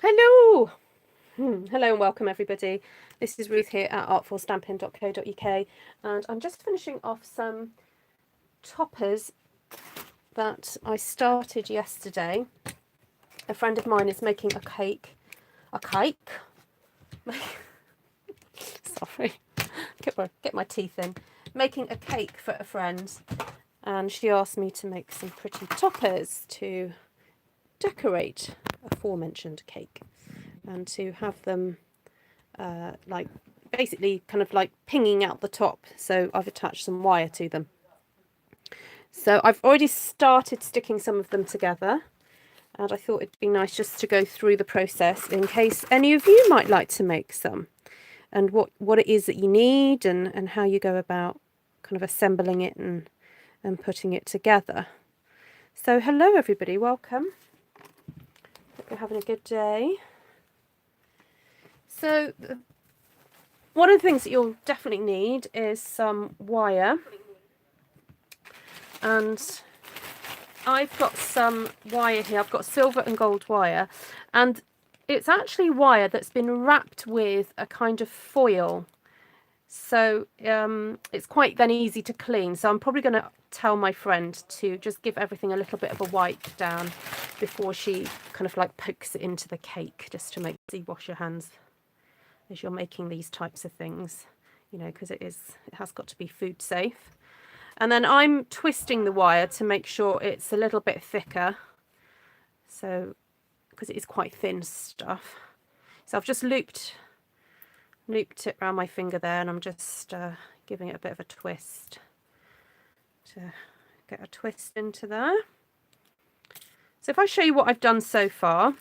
Hello! Hello and welcome everybody. This is Ruth here at artfulstampin.co.uk, and I'm just finishing off some toppers that I started yesterday. A friend of mine is making a cake. Sorry, get my teeth in. Making a cake for a friend, and she asked me to make some pretty toppers to decorate aforementioned cake and to have them like basically kind of like pinging out the top. So I've attached some wire to them. So I've already started sticking some of them together, and I thought it'd be nice just to go through the process in case any of you might like to make some, and what it is that you need, and how you go about kind of assembling it and putting it together. So hello everybody, welcome. Hope you're having a good day. So one of the things that you'll definitely need is some wire, and I've got some wire here. I've got silver and gold wire, and it's actually wire that's been wrapped with a kind of foil, so it's quite then easy to clean. So I'm probably going to tell my friend to just give everything a little bit of a wipe down before she kind of like pokes it into the cake, just to make sure you wash your hands as you're making these types of things, you know, because it has got to be food safe. And then I'm twisting the wire to make sure it's a little bit thicker, so because it is quite thin stuff. So I've just looped it around my finger there, and I'm just giving it a bit of a twist to get a twist into there. So if I show you what I've done so far,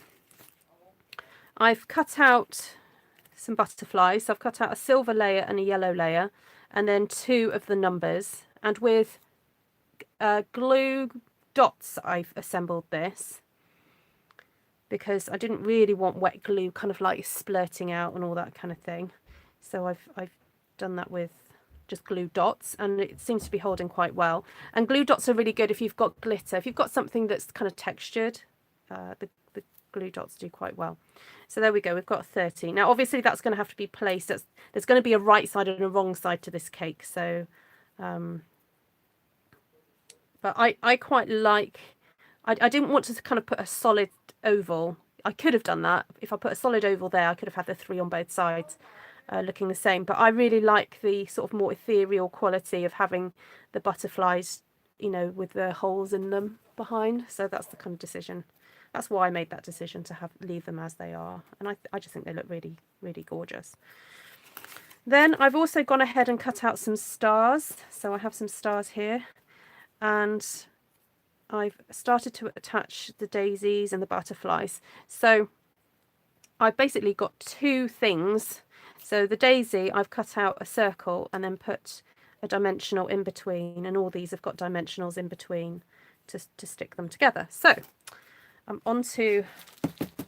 I've cut out some butterflies. So I've cut out a silver layer and a yellow layer, and then 2 of the numbers, and with glue dots I've assembled this, because I didn't really want wet glue kind of like splurting out and all that kind of thing. So I've done that with just glue dots, and it seems to be holding quite well. And glue dots are really good if you've got glitter. If you've got something that's kind of textured, the glue dots do quite well. So there we go, we've got 30. Now obviously that's going to have to be placed, there's going to be a right side and a wrong side to this cake. So but I quite like, I didn't want to kind of put a solid oval. I could have done that. If I put a solid oval there, I could have had the 3 on both sides looking the same. But I really like the sort of more ethereal quality of having the butterflies, you know, with the holes in them behind. So that's the kind of decision. That's why I made that decision to leave them as they are. And I just think they look really, really gorgeous. Then I've also gone ahead and cut out some stars. So I have some stars here. And I've started to attach the daisies and the butterflies. So I've basically got 2 things. So the daisy, I've cut out a circle and then put a dimensional in between, and all these have got dimensionals in between to stick them together. So I'm on to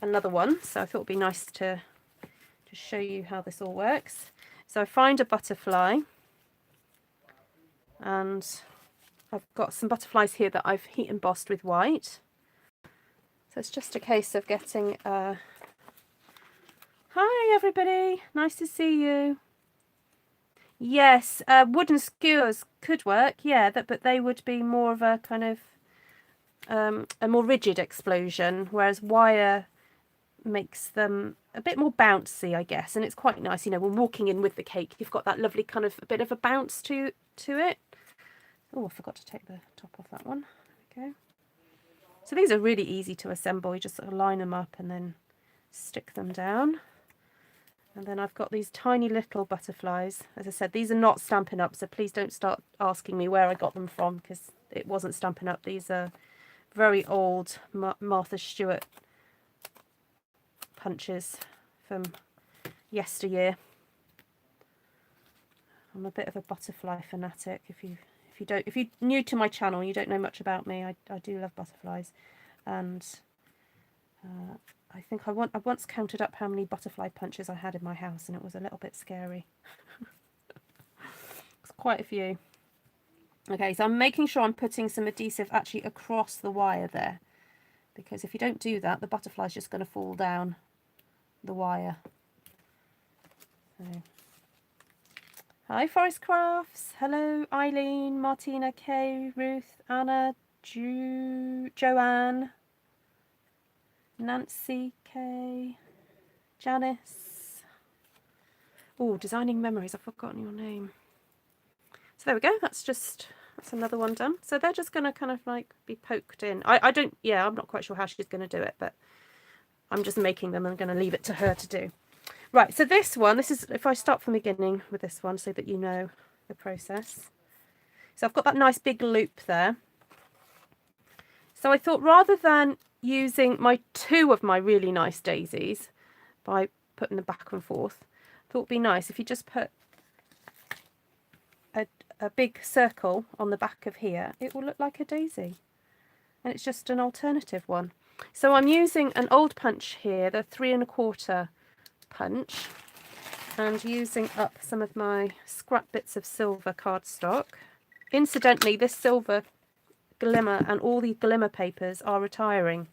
another one. So I thought it'd be nice to show you how this all works. So I find a butterfly, and I've got some butterflies here that I've heat embossed with white. So it's just a case of getting hi everybody, nice to see you. Yes, wooden skewers could work, yeah, but they would be more of a kind of a more rigid explosion, whereas wire makes them a bit more bouncy, I guess. And it's quite nice, you know, when walking in with the cake, you've got that lovely kind of a bit of a bounce to it. Oh, I forgot to take the top off that one. Okay. So these are really easy to assemble. You just sort of line them up and then stick them down. And then I've got these tiny little butterflies. As I said, these are not Stampin' Up, so please don't start asking me where I got them from, because it wasn't Stampin' Up. These are very old Martha Stewart punches from yesteryear. I'm a bit of a butterfly fanatic. If you're new to my channel, you don't know much about me, I do love butterflies. And I think I once counted up how many butterfly punches I had in my house, and it was a little bit scary. It's quite a few. Okay, so I'm making sure I'm putting some adhesive actually across the wire there, because if you don't do that, the butterfly's just going to fall down the wire. So, hi Forest Crafts, hello Eileen, Martina, Kay, Ruth, Anna, Joanne, Nancy, Kay, Janice. Oh, Designing Memories, I've forgotten your name. So there we go, that's another one done. So they're just going to kind of like be poked in. I'm not quite sure how she's going to do it, but I'm just making them and I'm going to leave it to her to do. Right, so this is, if I start from the beginning with this one so that you know the process. So I've got that nice big loop there. So I thought rather than using two of my really nice daisies by putting them back and forth, I thought it'd be nice if you just put a big circle on the back of here. It will look like a daisy. And it's just an alternative one. So I'm using an old punch here, the 3 1/4 punch, and using up some of my scrap bits of silver cardstock. Incidentally, this silver glimmer and all the glimmer papers are retiring.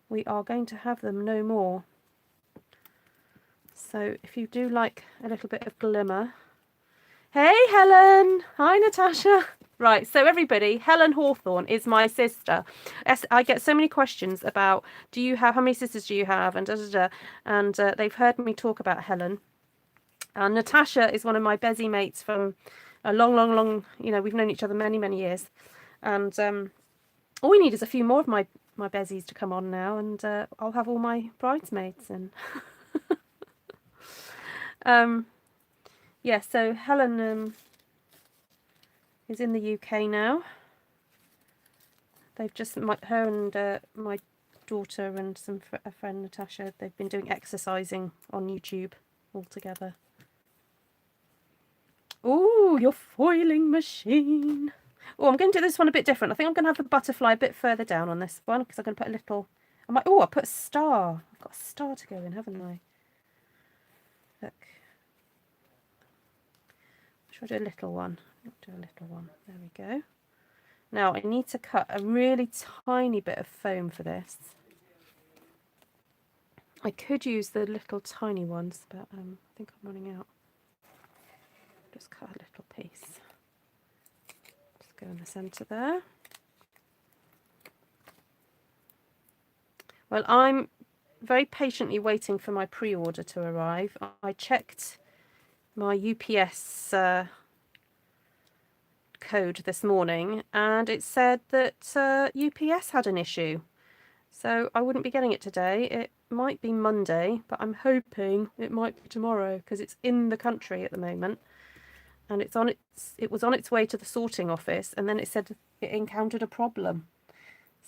We are going to have them no more. So if you do like a little bit of glimmer. Hey Helen! Hi Natasha! Right, so everybody, Helen Hawthorne is my sister. I get so many questions about, how many sisters do you have, and and they've heard me talk about Helen. And Natasha is one of my Bezzy mates from a long, we've known each other many years. And all we need is a few more of my Bezzies to come on now, and I'll have all my bridesmaids. And yeah, so Helen is in the UK now. They've just, her and my daughter and a friend Natasha, they've been doing exercising on YouTube all together. Oh, your foiling machine. Oh, I'm going to do this one a bit different. I think I'm going to have the butterfly a bit further down on this one because I'm going to put a little... I put a star. I've got a star to go in, haven't I? Look. Should I do a little one? I'll do a little one. There we go. Now, I need to cut a really tiny bit of foam for this. I could use the little tiny ones, but I think I'm running out. Just cut a little piece. Just go in the centre there. Well, I'm very patiently waiting for my pre-order to arrive. I checked my UPS code this morning and it said that UPS had an issue. So I wouldn't be getting it today. It might be Monday, but I'm hoping it might be tomorrow because it's in the country at the moment. And it was on its way to the sorting office, and then it said it encountered a problem.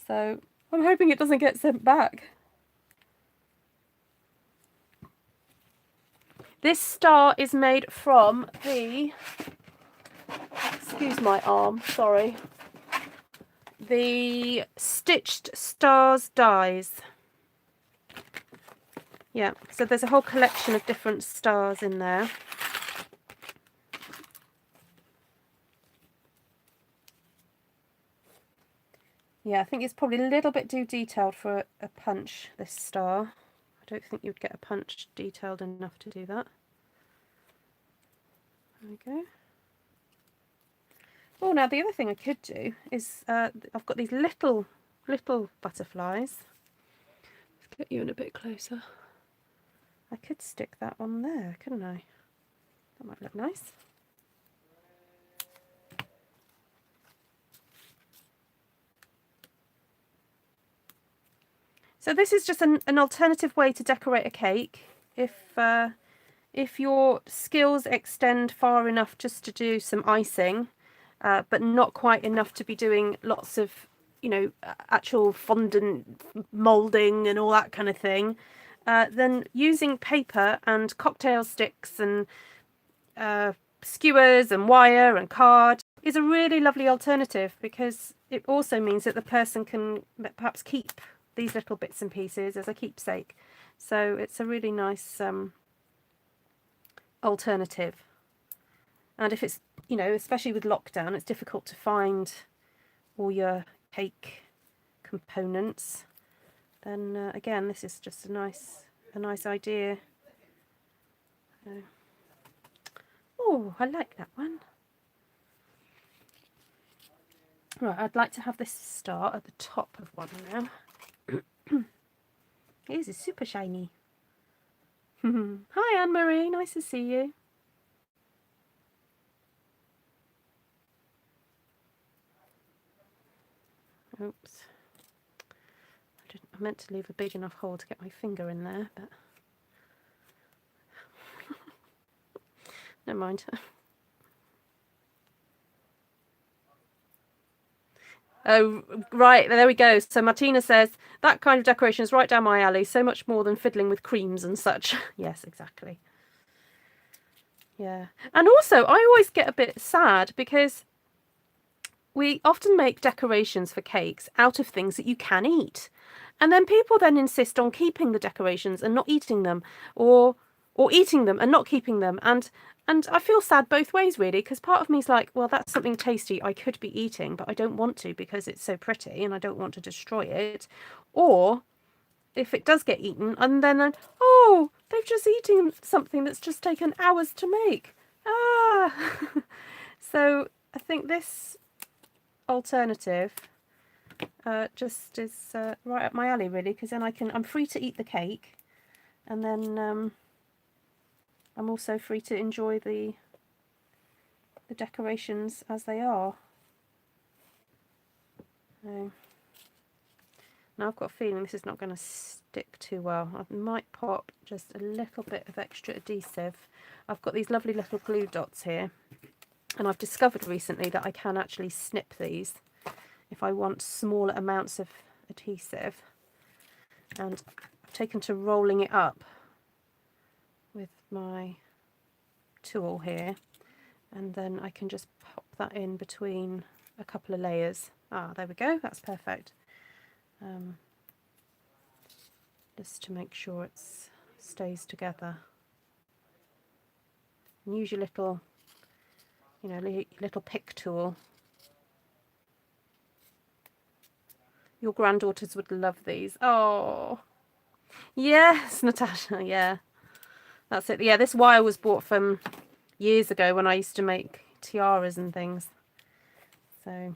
So I'm hoping it doesn't get sent back. This star is made from the, excuse my arm, sorry, the Stitched Stars dies. Yeah, so there's a whole collection of different stars in there. Yeah, I think it's probably a little bit too detailed for a punch, this star. I don't think you'd get a punch detailed enough to do that. There we go. Oh, now the other thing I could do is, I've got these little butterflies. Let's get you in a bit closer. I could stick that on there, couldn't I? That might look nice. So this is just an alternative way to decorate a cake. If your skills extend far enough just to do some icing, but not quite enough to be doing lots of, actual fondant moulding and all that kind of thing, then using paper and cocktail sticks and skewers and wire and card is a really lovely alternative, because it also means that the person can perhaps keep these little bits and pieces as a keepsake. So it's a really nice alternative. And if it's, especially with lockdown, it's difficult to find all your cake components, then again, this is just a nice a nice idea. Oh, I like that one. Right, I'd like to have this start at the top of one now. It is super shiny. Hi, Anne-Marie. Nice to see you. Oops. I meant to leave a big enough hole to get my finger in there, but never mind. Oh, right, there we go. So Martina says, that kind of decoration is right down my alley, so much more than fiddling with creams and such. Yes, exactly. Yeah. And also, I always get a bit sad because we often make decorations for cakes out of things that you can eat. And then people then insist on keeping the decorations and not eating them, or eating them and not keeping them. And I feel sad both ways, really, because part of me is like, well, that's something tasty I could be eating, but I don't want to because it's so pretty and I don't want to destroy it. Or if it does get eaten, and then, oh, they've just eaten something that's just taken hours to make. Ah! So I think this alternative just is right up my alley, really, because then I'm free to eat the cake, and then I'm also free to enjoy the decorations as they are. So, now I've got a feeling this is not going to stick too well. I might pop just a little bit of extra adhesive. I've got these lovely little glue dots here, and I've discovered recently that I can actually snip these if I want smaller amounts of adhesive. And I've taken to rolling it up with my tool here, and then I can just pop that in between a couple of layers. Ah, there we go, that's perfect. Just to make sure it stays together. And use your little, you know, little pick tool. Your granddaughters would love these. Oh, yes, Natasha, yeah. That's it. Yeah, this wire was bought from years ago when I used to make tiaras and things. So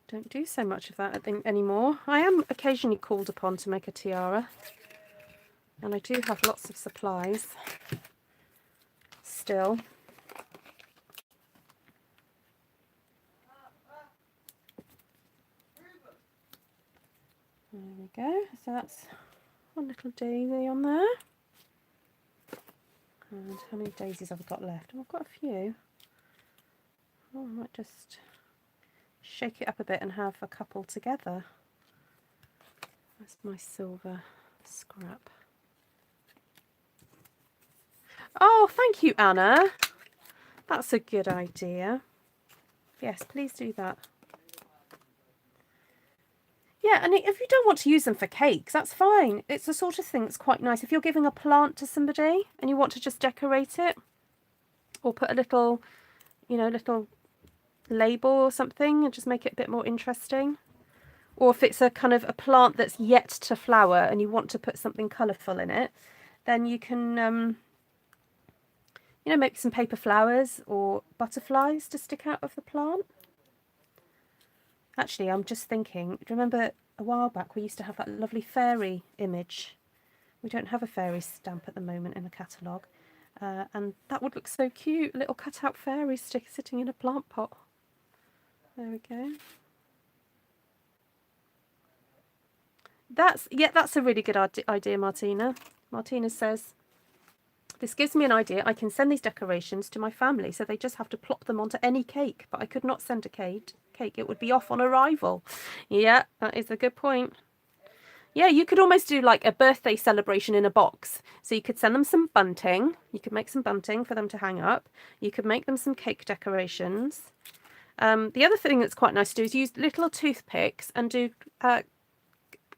don't do so much of that, I think, anymore. I am occasionally called upon to make a tiara, and I do have lots of supplies still. There we go. So that's one little daisy on there. And how many daisies have I got left? Oh, I've got a few. Oh, I might just shake it up a bit and have a couple together. That's my silver scrap. Oh, thank you, Anna. That's a good idea. Yes, please do that. Yeah, and if you don't want to use them for cakes, that's fine. It's the sort of thing that's quite nice. If you're giving a plant to somebody and you want to just decorate it, or put a little, you know, little label or something and just make it a bit more interesting. Or if it's a kind of a plant that's yet to flower and you want to put something colourful in it, then you can, you know, make some paper flowers or butterflies to stick out of the plant. Actually, I'm just thinking, do you remember a while back we used to have that lovely fairy image? We don't have a fairy stamp at the moment in the catalogue. And that would look so cute, a little cut-out fairy sitting in a plant pot. There we go. That's a really good idea, Martina. Martina says, this gives me an idea. I can send these decorations to my family, so they just have to plop them onto any cake. But I could not send a cake. It would be off on arrival. Yeah, that is a good point. Yeah, you could almost do like a birthday celebration in a box. So you could send them some bunting. You could make some bunting for them to hang up. You could make them some cake decorations. The other thing that's quite nice to do is use little toothpicks and do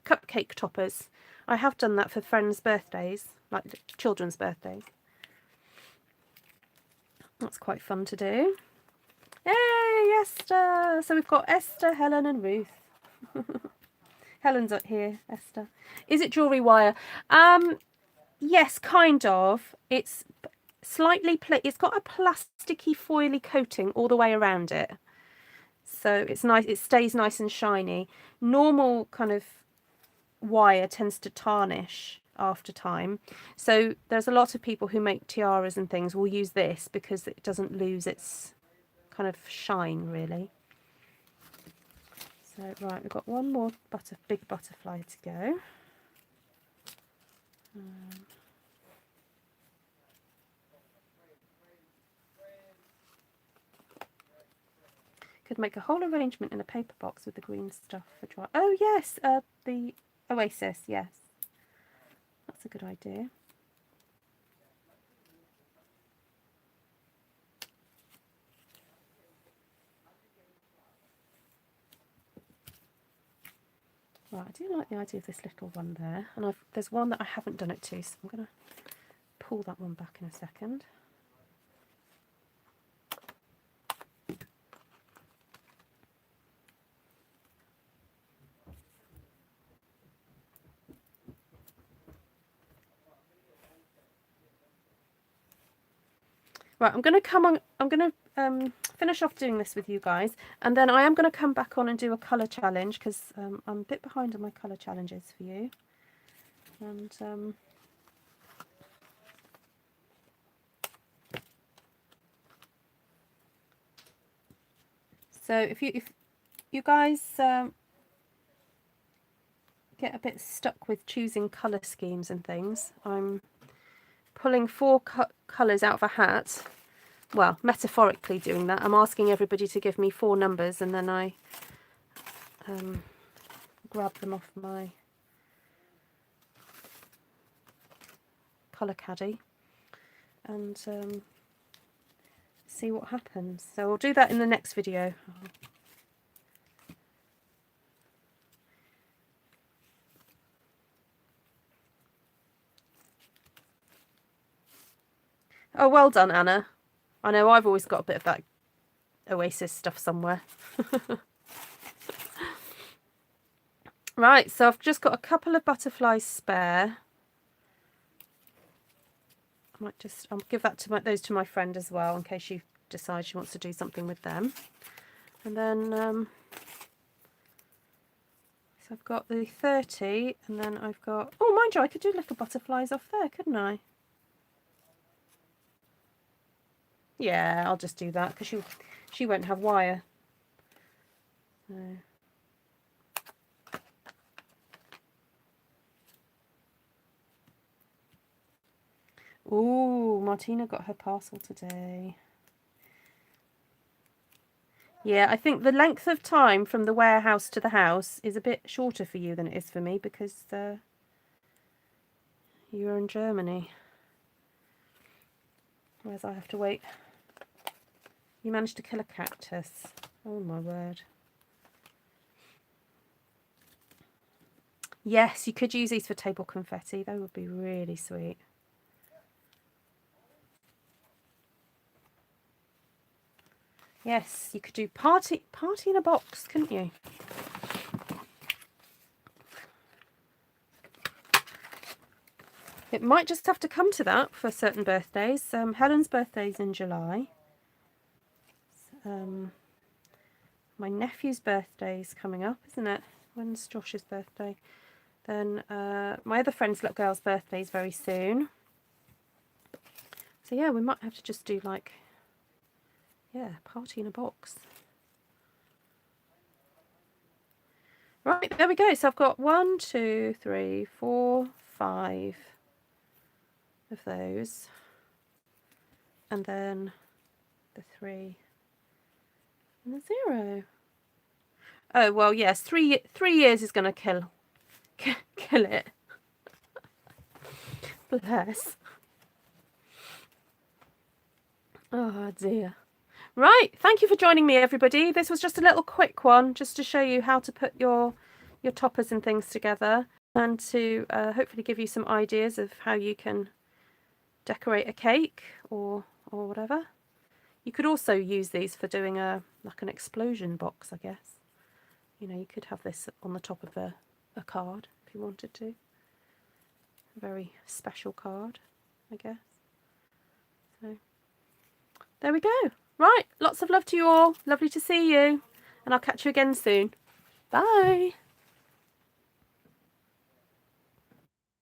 cupcake toppers. I have done that for friends' birthdays, like children's birthdays. That's quite fun to do. Yay, Esther! So we've got Esther, Helen and Ruth. Helen's up here, Esther. Is it jewellery wire? Yes, kind of. It's slightly, it's got a plasticky foily coating all the way around it. So it's nice, it stays nice and shiny. Normal kind of wire tends to tarnish after time. So there's a lot of people who make tiaras and things will use this because it doesn't lose its kind of shine really. So right, we've got one more big butterfly to go. Could make a whole arrangement in a paper box with the green stuff for dry. Oh yes, the Oasis, yes. That's a good idea. Right, I do like the idea of this little one there. And there's one that I haven't done it to, so I'm going to pull that one back in a second. Right, I'm going to finish off doing this with you guys, and then I am going to come back on and do a colour challenge because I'm a bit behind on my colour challenges for you. And so if you guys get a bit stuck with choosing colour schemes and things, I'm pulling 4 colours out of a hat. Well, metaphorically doing that. I'm asking everybody to give me 4 numbers, and then I grab them off my colour caddy and see what happens. So we'll do that in the next video. Oh, well done, Anna. I know I've always got a bit of that Oasis stuff somewhere. Right, so I've just got a couple of butterflies spare. I'll give that to those to my friend as well, in case she decides she wants to do something with them. And then so I've got the 30, and then I've got, oh, mind you, I could do little butterflies off there, couldn't I? Yeah, I'll just do that because she won't have wire. So. Ooh, Martina got her parcel today. Yeah, I think the length of time from the warehouse to the house is a bit shorter for you than it is for me because you're in Germany. Whereas I have to wait. You managed to kill a cactus. Oh my word. Yes, you could use these for table confetti. They would be really sweet. Yes, you could do party in a box, couldn't you? It might just have to come to that for certain birthdays. Helen's birthday's in July. My nephew's birthday's coming up, isn't it? When's Josh's birthday? Then my other friend's little girl's birthday's very soon. So yeah, we might have to just do like, yeah, party in a box. Right, there we go. So I've got 1, 2, 3, 4, 5 of those. And then the 3 and the 0. Oh, well, yes, 3 years is going to kill it. Bless. Oh, dear. Right, thank you for joining me, everybody. This was just a little quick one, just to show you how to put your toppers and things together, and to hopefully give you some ideas of how you can decorate a cake or whatever. You could also use these for doing like an explosion box, I guess. You know, you could have this on the top of a a card if you wanted to. A very special card, I guess. So there we go. Right, lots of love to you all. Lovely to see you. And I'll catch you again soon. Bye.